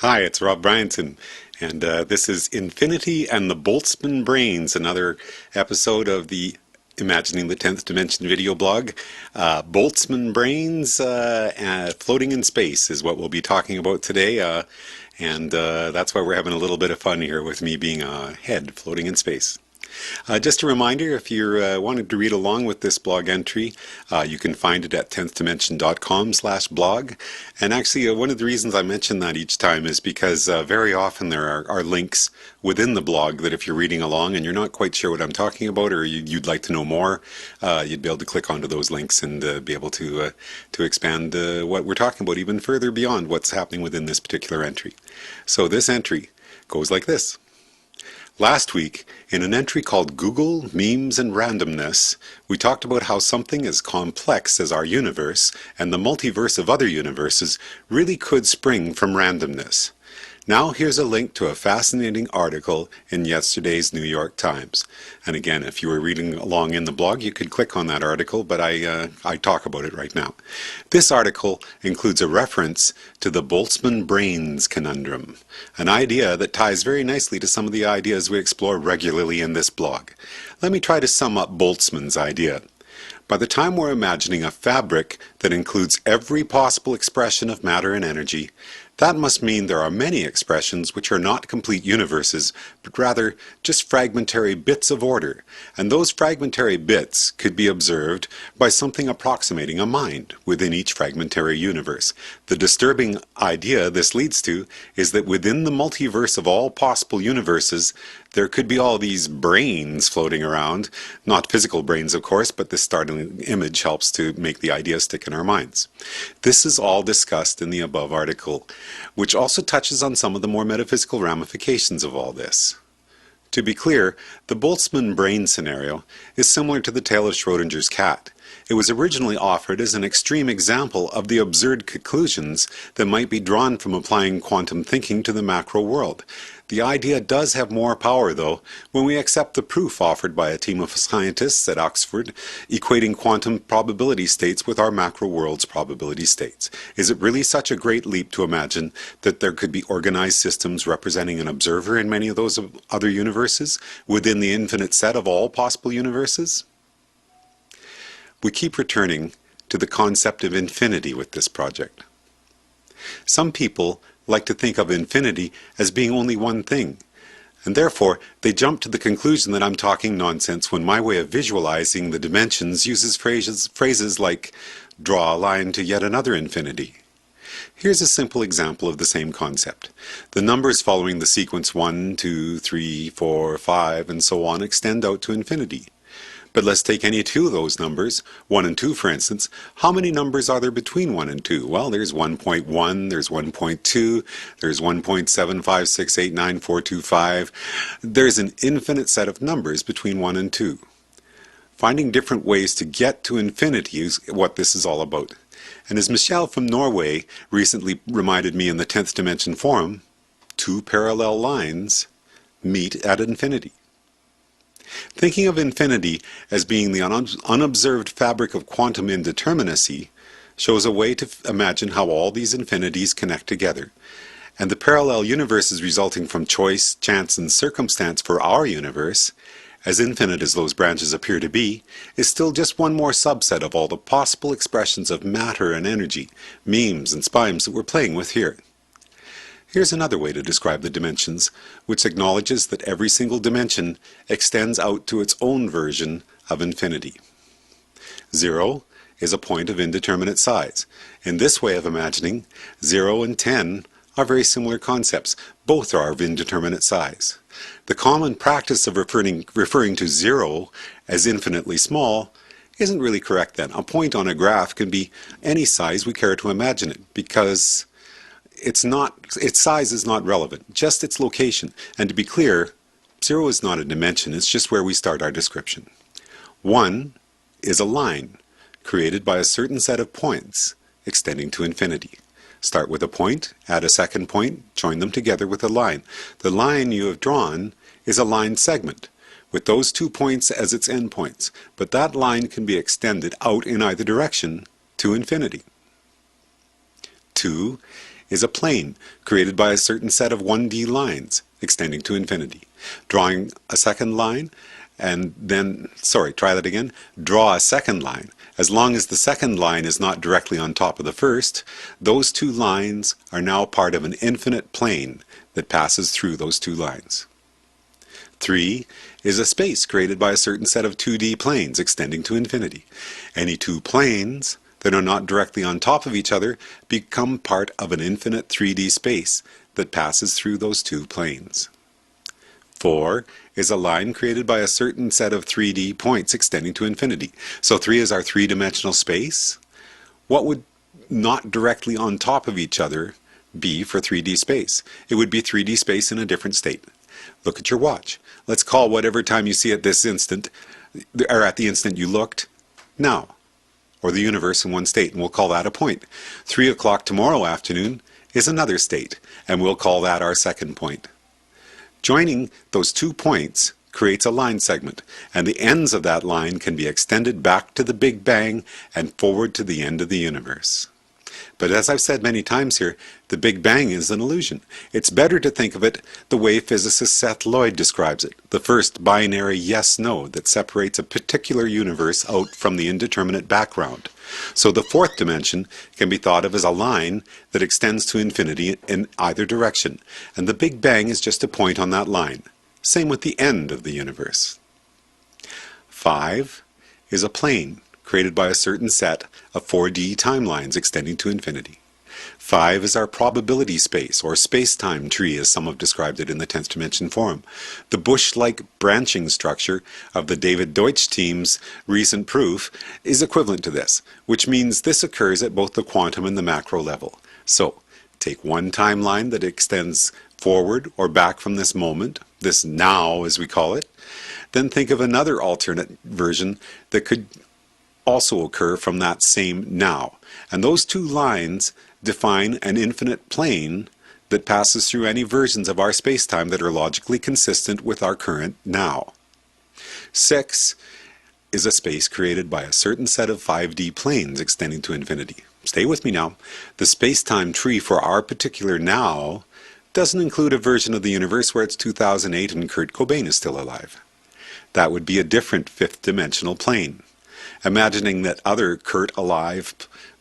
Hi, it's Rob Bryanson, and this is Infinity and the Boltzmann Brains, another episode of the Imagining the 10th Dimension video blog. Boltzmann Brains floating in space is what we'll be talking about today, and that's why we're having a little bit of fun here with me being a head floating in space. Just a reminder, if you're wanting to read along with this blog entry, you can find it at 10thdimension.com/blog. And actually, one of the reasons I mention that each time is because very often there are links within the blog that if you're reading along and you're not quite sure what I'm talking about, or you'd like to know more, you'd be able to click onto those links and be able to expand what we're talking about even further beyond what's happening within this particular entry. So this entry goes like this. Last week, in an entry called Google, Memes, and Randomness, we talked about how something as complex as our universe and the multiverse of other universes really could spring from randomness. Now here's a link to a fascinating article in yesterday's New York Times. And again, if you were reading along in the blog, you could click on that article, but I talk about it right now. This article includes a reference to the Boltzmann Brains conundrum, an idea that ties very nicely to some of the ideas we explore regularly in this blog. Let me try to sum up Boltzmann's idea. By the time we're imagining a fabric that includes every possible expression of matter and energy, that must mean there are many expressions which are not complete universes, but rather just fragmentary bits of order, and those fragmentary bits could be observed by something approximating a mind within each fragmentary universe. The disturbing idea this leads to is that within the multiverse of all possible universes, there could be all these brains floating around, not physical brains of course, but this startling image helps to make the idea stick in our minds. This is all discussed in the above article, which also touches on some of the more metaphysical ramifications of all this. To be clear, the Boltzmann brain scenario is similar to the tale of Schrödinger's cat. It was originally offered as an extreme example of the absurd conclusions that might be drawn from applying quantum thinking to the macro world. The idea does have more power, though, when we accept the proof offered by a team of scientists at Oxford, equating quantum probability states with our macro world's probability states. Is it really such a great leap to imagine that there could be organized systems representing an observer in many of those other universes, within the infinite set of all possible universes? We keep returning to the concept of infinity with this project. Some people like to think of infinity as being only one thing, and therefore they jump to the conclusion that I'm talking nonsense when my way of visualizing the dimensions uses phrases like draw a line to yet another infinity. Here's a simple example of the same concept. The numbers following the sequence 1, 2, 3, 4, 5, and so on extend out to infinity. But let's take any two of those numbers, 1 and 2 for instance. How many numbers are there between 1 and 2? Well, there's 1.1, there's 1.2, there's 1.75689425. There's an infinite set of numbers between 1 and 2. Finding different ways to get to infinity is what this is all about. And as Michelle from Norway recently reminded me in the 10th Dimension Forum, two parallel lines meet at infinity. Thinking of infinity as being the unobserved fabric of quantum indeterminacy shows a way to imagine how all these infinities connect together. And the parallel universes resulting from choice, chance, and circumstance for our universe, as infinite as those branches appear to be, is still just one more subset of all the possible expressions of matter and energy, memes and spimes that we're playing with here. Here's another way to describe the dimensions, which acknowledges that every single dimension extends out to its own version of infinity. 0 is a point of indeterminate size. In this way of imagining, 0 and 10 are very similar concepts. Both are of indeterminate size. The common practice of referring to 0 as infinitely small isn't really correct then. A point on a graph can be any size we care to imagine it, because its size is not relevant, just its location. And to be clear, 0 is not a dimension, it's just where we start our description. 1 is a line created by a certain set of points extending to infinity. Start with a point, add a second point, join them together with a line. The line you have drawn is a line segment, with those 2 points as its endpoints, but that line can be extended out in either direction to infinity. 2 is a plane created by a certain set of 1D lines extending to infinity. Drawing a second line and then, try that again. Draw a second line. As long as the second line is not directly on top of the first, those two lines are now part of an infinite plane that passes through those two lines. 3 is a space created by a certain set of 2D planes extending to infinity. Any two planes that are not directly on top of each other become part of an infinite 3D space that passes through those two planes. 4 is a line created by a certain set of 3D points extending to infinity. So 3 is our three-dimensional space. What would not directly on top of each other be for 3D space? It would be 3D space in a different state. Look at your watch. Let's call whatever time you see at this instant, or at the instant you looked, now, or the universe in one state, and we'll call that a point. 3 o'clock tomorrow afternoon is another state, and we'll call that our second point. Joining those 2 points creates a line segment, and the ends of that line can be extended back to the Big Bang and forward to the end of the universe. But as I've said many times here, the Big Bang is an illusion. It's better to think of it the way physicist Seth Lloyd describes it, the first binary yes-no that separates a particular universe out from the indeterminate background. So the fourth dimension can be thought of as a line that extends to infinity in either direction, and the Big Bang is just a point on that line. Same with the end of the universe. 5 is a plane created by a certain set of 4D timelines extending to infinity. 5 is our probability space, or space-time tree as some have described it in the 10th dimension form. The bush-like branching structure of the David Deutsch team's recent proof is equivalent to this, which means this occurs at both the quantum and the macro level. So, take one timeline that extends forward or back from this moment, this now as we call it, then think of another alternate version that could also occur from that same now. And those two lines define an infinite plane that passes through any versions of our space-time that are logically consistent with our current now. 6 is a space created by a certain set of 5D planes extending to infinity. Stay with me now. The space-time tree for our particular now doesn't include a version of the universe where it's 2008 and Kurt Cobain is still alive. That would be a different fifth-dimensional plane. Imagining that other Kurt alive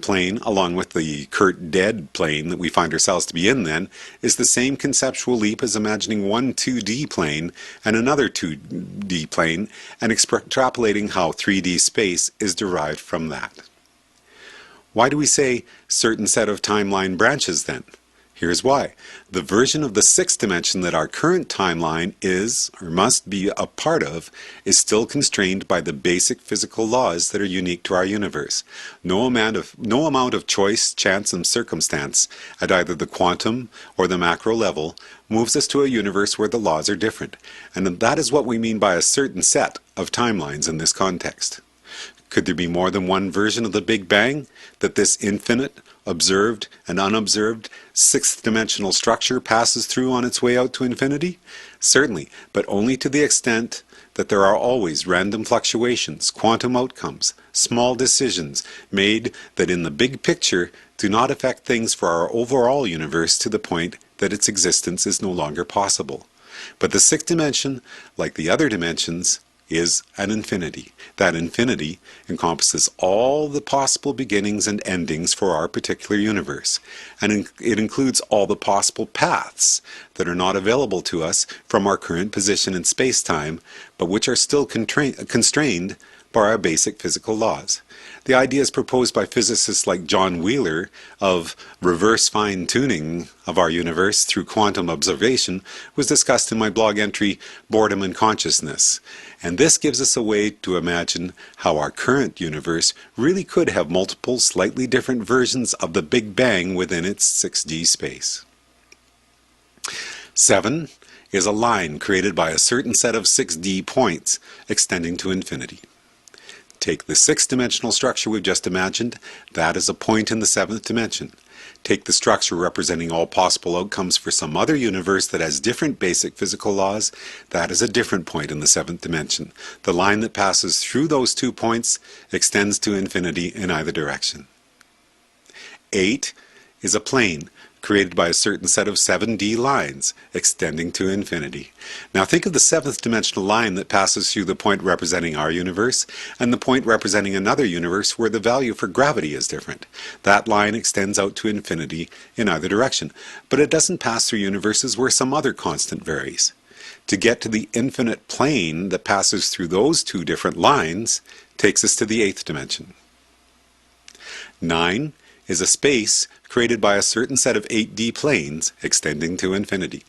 plane along with the Kurt dead plane that we find ourselves to be in then is the same conceptual leap as imagining one 2D plane and another 2D plane and extrapolating how 3D space is derived from that. Why do we say certain set of timeline branches then? Here's why. The version of the sixth dimension that our current timeline is, or must be a part of, is still constrained by the basic physical laws that are unique to our universe. No amount of choice, chance, and circumstance at either the quantum or the macro level moves us to a universe where the laws are different. And that is what we mean by a certain set of timelines in this context. Could there be more than one version of the Big Bang that this infinite, observed and unobserved sixth dimensional structure passes through on its way out to infinity? Certainly, but only to the extent that there are always random fluctuations, quantum outcomes, small decisions made that in the big picture do not affect things for our overall universe to the point that its existence is no longer possible. But the sixth dimension, like the other dimensions, is an infinity. That infinity encompasses all the possible beginnings and endings for our particular universe. And it includes all the possible paths that are not available to us from our current position in space-time, but which are still constrained by our basic physical laws. The ideas proposed by physicists like John Wheeler of reverse fine-tuning of our universe through quantum observation was discussed in my blog entry, Boredom and Consciousness. And this gives us a way to imagine how our current universe really could have multiple slightly different versions of the Big Bang within its 6D space. 7 is a line created by a certain set of 6D points extending to infinity. Take the sixth dimensional structure we've just imagined, that is a point in the seventh dimension. Take the structure representing all possible outcomes for some other universe that has different basic physical laws, that is a different point in the seventh dimension. The line that passes through those 2 points extends to infinity in either direction. 8 is a plane created by a certain set of 7D lines extending to infinity. Now think of the seventh dimensional line that passes through the point representing our universe and the point representing another universe where the value for gravity is different. That line extends out to infinity in either direction, but it doesn't pass through universes where some other constant varies. To get to the infinite plane that passes through those two different lines takes us to the eighth dimension. 9 is a space created by a certain set of 8D planes extending to infinity.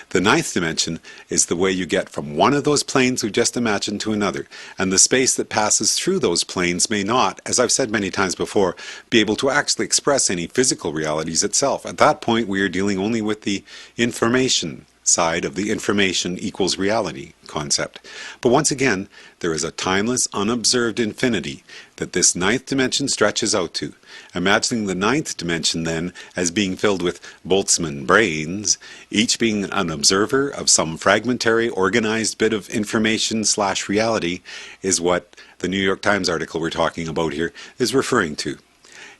The ninth dimension is the way you get from one of those planes we just imagined to another, and the space that passes through those planes may not, as I've said many times before, be able to actually express any physical realities itself. At that point we are dealing only with the information side of the information equals reality concept. But once again, there is a timeless, unobserved infinity that this ninth dimension stretches out to. Imagining the ninth dimension then as being filled with Boltzmann brains, each being an observer of some fragmentary, organized bit of information / reality, is what the New York Times article we're talking about here is referring to.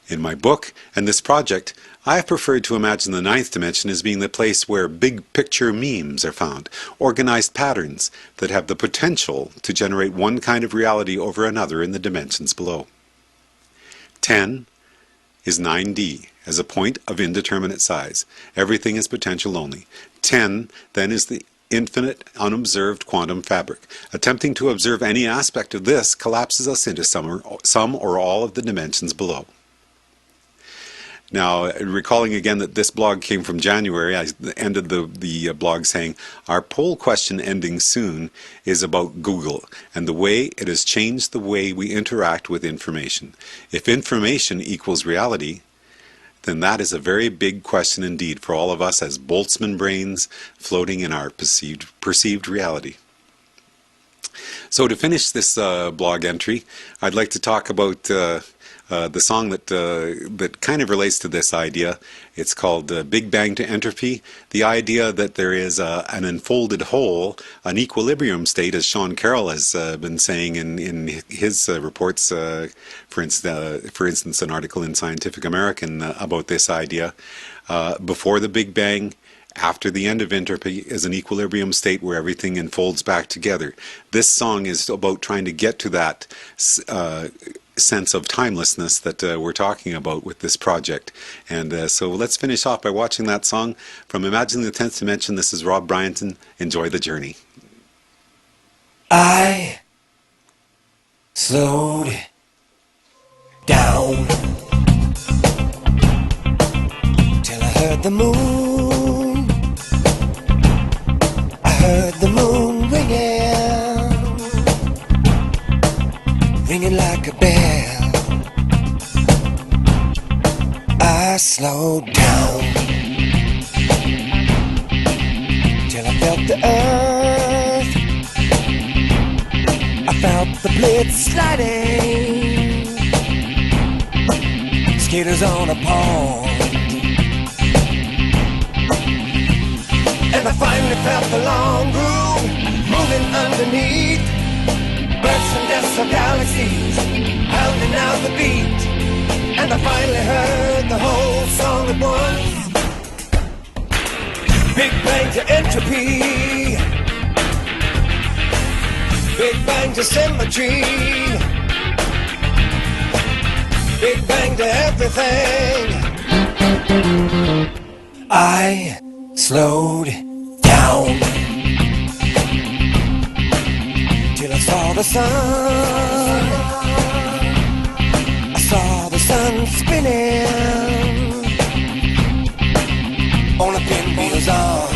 In my book and this project, I have preferred to imagine the ninth dimension as being the place where big picture memes are found, organized patterns that have the potential to generate one kind of reality over another in the dimensions below. 10 is 9D, as a point of indeterminate size. Everything is potential only. 10 then is the infinite, unobserved quantum fabric. Attempting to observe any aspect of this collapses us into some or all of the dimensions below. Now, recalling again that this blog came from January, I ended the blog saying, our poll question ending soon is about Google and the way it has changed the way we interact with information. If information equals reality, then that is a very big question indeed for all of us as Boltzmann brains floating in our perceived reality. So to finish this blog entry, I'd like to talk about the song that kind of relates to this idea. It's called Big Bang to Entropy. The idea that there is an unfolded whole, an equilibrium state, as Sean Carroll has been saying in his reports, for instance, an article in Scientific American about this idea. Before the Big Bang, after the end of entropy, is an equilibrium state where everything unfolds back together. This song is about trying to get to that sense of timelessness that we're talking about with this project. And so let's finish off by watching that song from Imagining the 10th Dimension. This is Rob Bryanton. Enjoy the journey. I slowed down till I heard the moon. I heard the moon ringing like a bell. I slowed down till I felt the earth. I felt the blades sliding, skaters on a pond. And I finally felt the long groove moving underneath. Births and deaths of galaxies pounding out the beat. And I finally heard the whole song at once. Big bang to entropy, big bang to symmetry, big bang to everything. I slowed down till I saw the sun. I saw the sun spinning on a pinwheel's arm.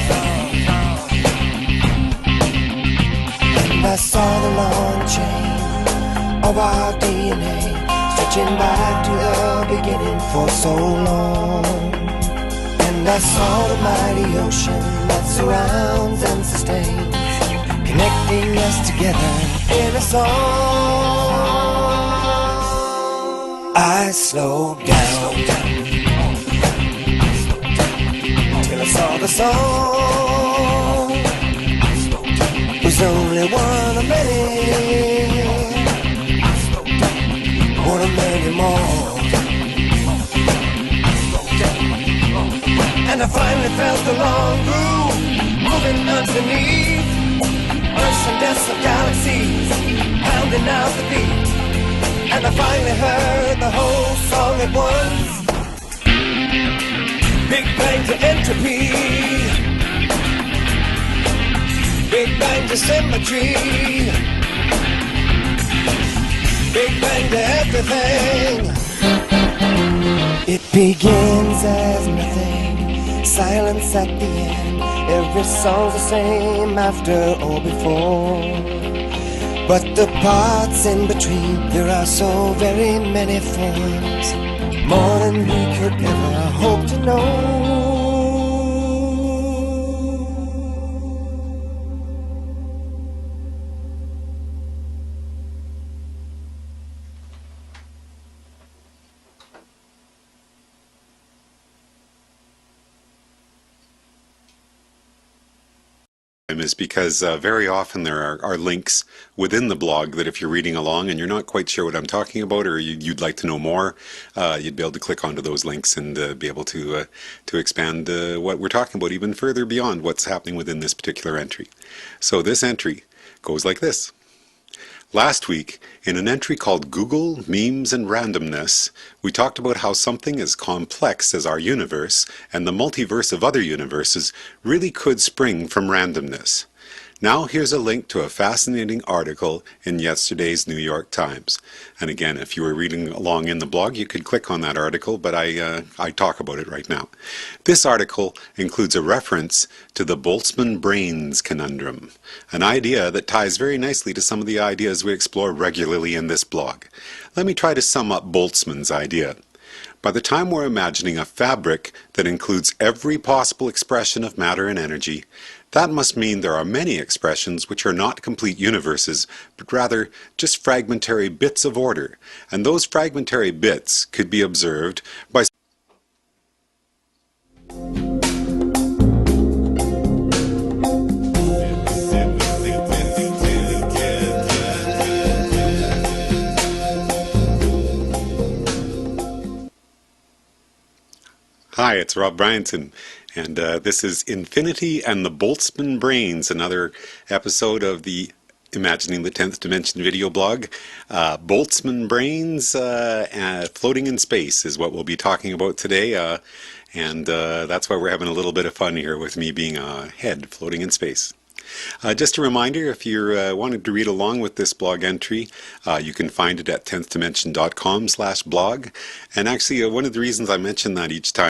And I saw the long chain of our DNA stretching back to the beginning for so long. And I saw the mighty ocean that surrounds and sustains, connecting us together in a song. I slowed down till I saw the song was only one of many, one of many more. And I finally felt the long groove moving underneath. Births and deaths of galaxies pounding out the beat. And I finally heard the whole song at once. Big bang to entropy, Big bang to symmetry, Big bang to everything. It begins as nothing, silence at the end. Every song's the same after or before. But the parts in between, there are so very many forms, more than we could ever hope to know. Is because very often there are links within the blog that if you're reading along and you're not quite sure what I'm talking about, or you'd like to know more, you'd be able to click onto those links and be able to expand what we're talking about even further beyond what's happening within this particular entry. So this entry goes like this. Last week, in an entry called Google, Memes, and Randomness, we talked about how something as complex as our universe and the multiverse of other universes really could spring from randomness. Now here's a link to a fascinating article in yesterday's New York Times. And again, if you were reading along in the blog, you could click on that article, but I talk about it right now. This article includes a reference to the Boltzmann brains conundrum, an idea that ties very nicely to some of the ideas we explore regularly in this blog. Let me try to sum up Boltzmann's idea. By the time we're imagining a fabric that includes every possible expression of matter and energy, that must mean there are many expressions which are not complete universes, but rather just fragmentary bits of order, and those fragmentary bits could be observed by Hi, it's Rob Bryanson, and this is Infinity and the Boltzmann Brains, another episode of the Imagining the 10th Dimension video blog. Boltzmann Brains floating in space is what we'll be talking about today, and that's why we're having a little bit of fun here with me being a head floating in space. Just a reminder, if you're wanting to read along with this blog entry, you can find it at 10thdimension.com/blog. And actually, one of the reasons I mention that each time